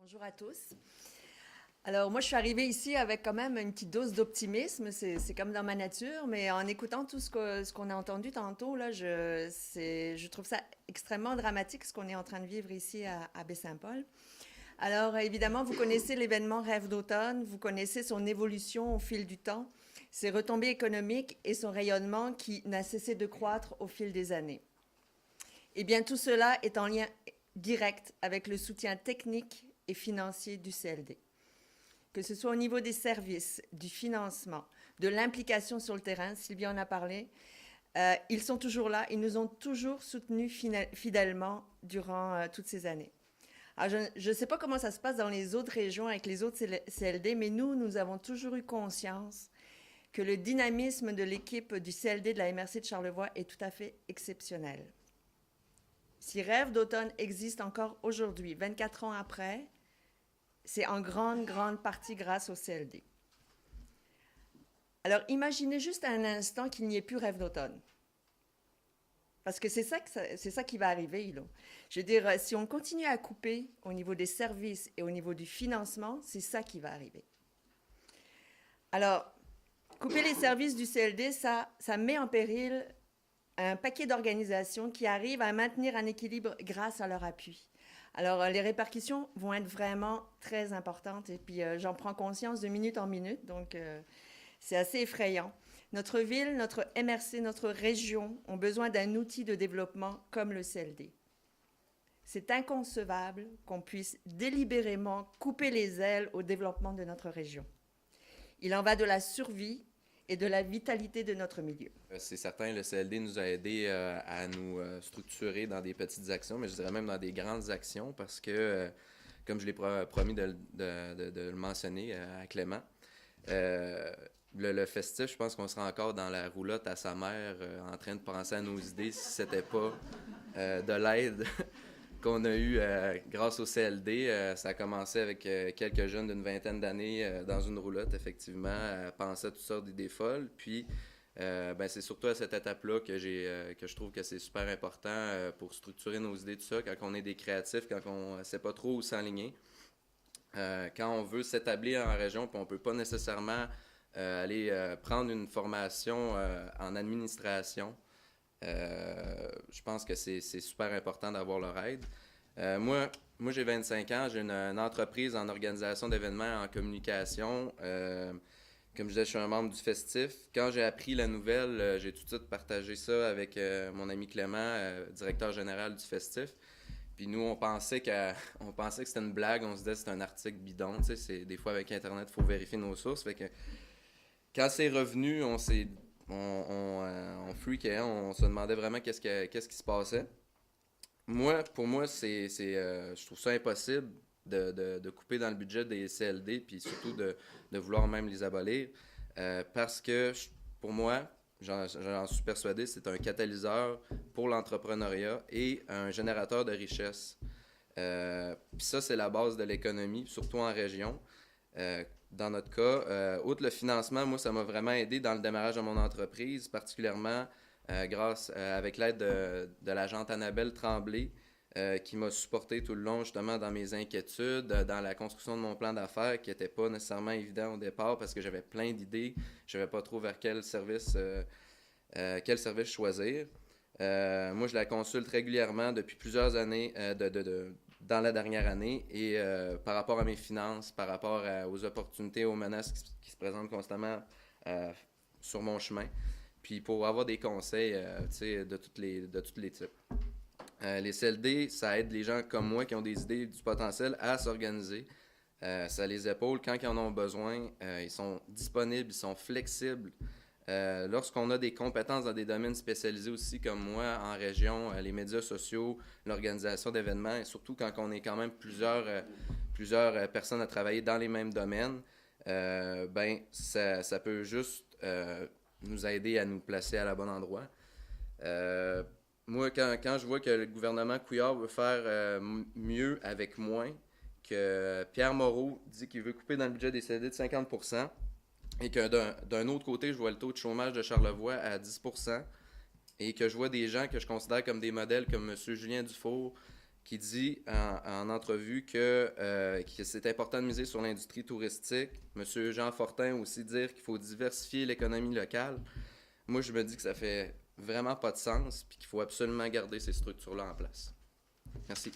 Bonjour à tous. Alors, moi, je suis arrivée ici avec quand même une petite dose d'optimisme. C'est comme dans ma nature, mais en écoutant tout ce qu'on a entendu tantôt, là, je trouve ça extrêmement dramatique ce qu'on est en train de vivre ici à Baie-Saint-Paul. Alors, évidemment, vous connaissez l'événement Rêve d'automne, vous connaissez son évolution au fil du temps, ses retombées économiques et son rayonnement qui n'a cessé de croître au fil des années. Eh bien, tout cela est en lien direct avec le soutien technique et financier du CLD. Que ce soit au niveau des services, du financement, de l'implication sur le terrain, Sylvie en a parlé, ils sont toujours là, ils nous ont toujours soutenus fidèlement durant toutes ces années. Alors, je ne sais pas comment ça se passe dans les autres régions avec les autres CLD, mais nous avons toujours eu conscience que le dynamisme de l'équipe du CLD de la MRC de Charlevoix est tout à fait exceptionnel. Si Rêve d'automne existe encore aujourd'hui, 24 ans après, c'est en grande partie grâce au CLD. Alors, imaginez juste un instant qu'il n'y ait plus Rêve d'automne. Parce que c'est ça qui va arriver, là. Je veux dire, si on continue à couper au niveau des services et au niveau du financement, c'est ça qui va arriver. Alors, couper les services du CLD, ça met en péril un paquet d'organisations qui arrivent à maintenir un équilibre grâce à leur appui. Alors, les répercussions vont être vraiment très importantes et puis j'en prends conscience de minute en minute, donc c'est assez effrayant. Notre ville, notre MRC, notre région ont besoin d'un outil de développement comme le CLD. C'est inconcevable qu'on puisse délibérément couper les ailes au développement de notre région. Il en va de la survie et de la vitalité de notre milieu. C'est certain, le CLD nous a aidés à nous structurer dans des petites actions, mais je dirais même dans des grandes actions parce que, comme je l'ai promis de le mentionner à Clément, le festif, je pense qu'on sera encore dans la roulotte à sa mère en train de penser à nos idées si c'était pas de l'aide qu'on a eu grâce au CLD. Ça a commencé avec quelques jeunes d'une vingtaine d'années dans une roulotte, effectivement, à penser à toutes sortes d'idées folles. Puis, c'est surtout à cette étape-là que je trouve que c'est super important pour structurer nos idées, tout ça, quand on est des créatifs, quand on ne sait pas trop où s'enligner. Quand on veut s'établir en région, puis on ne peut pas nécessairement aller prendre une formation en administration. Je pense que c'est super important d'avoir leur aide. Moi, j'ai 25 ans, j'ai une entreprise en organisation d'événements, en communication. Comme je disais, je suis un membre du festif. Quand j'ai appris la nouvelle, j'ai tout de suite partagé ça avec mon ami Clément, directeur général du festif. Puis nous, on pensait que c'était une blague, on se disait que c'était un article bidon. Tu sais, des fois avec Internet, il faut vérifier nos sources. Fait que quand c'est revenu, on freakait, on se demandait vraiment qu'est-ce qui se passait. Pour moi, je trouve ça impossible de couper dans le budget des CLD, puis surtout de vouloir même les abolir, parce que pour moi, j'en suis persuadé, c'est un catalyseur pour l'entrepreneuriat et un générateur de richesse. Puis ça, c'est la base de l'économie, surtout en région. Dans notre cas, outre le financement, moi, ça m'a vraiment aidé dans le démarrage de mon entreprise, particulièrement avec l'aide de l'agente Annabelle Tremblay, qui m'a supporté tout le long, justement, dans mes inquiétudes, dans la construction de mon plan d'affaires, qui n'était pas nécessairement évident au départ parce que j'avais plein d'idées. Je ne savais pas trop vers quel service choisir. Moi, je la consulte régulièrement depuis plusieurs années dans la dernière année et par rapport à mes finances, par rapport aux opportunités, aux menaces qui se présentent constamment sur mon chemin. Puis pour avoir des conseils de tous les types. Les CLD, ça aide les gens comme moi qui ont des idées, du potentiel à s'organiser. Ça les épaule quand ils en ont besoin. Ils sont disponibles, ils sont flexibles. Lorsqu'on a des compétences dans des domaines spécialisés aussi, comme moi, en région, les médias sociaux, l'organisation d'événements, et surtout quand on est quand même plusieurs personnes à travailler dans les mêmes domaines, ça peut juste nous aider à nous placer à la bonne endroit. Moi, quand je vois que le gouvernement Couillard veut faire mieux avec moins, que Pierre Moreau dit qu'il veut couper dans le budget des CLD de 50%, et que d'un autre côté, je vois le taux de chômage de Charlevoix à 10%, et que je vois des gens que je considère comme des modèles, comme M. Julien Dufour, qui dit en entrevue que c'est important de miser sur l'industrie touristique. Monsieur Jean Fortin aussi dire qu'il faut diversifier l'économie locale. Moi, je me dis que ça fait vraiment pas de sens puis qu'il faut absolument garder ces structures-là en place. Merci.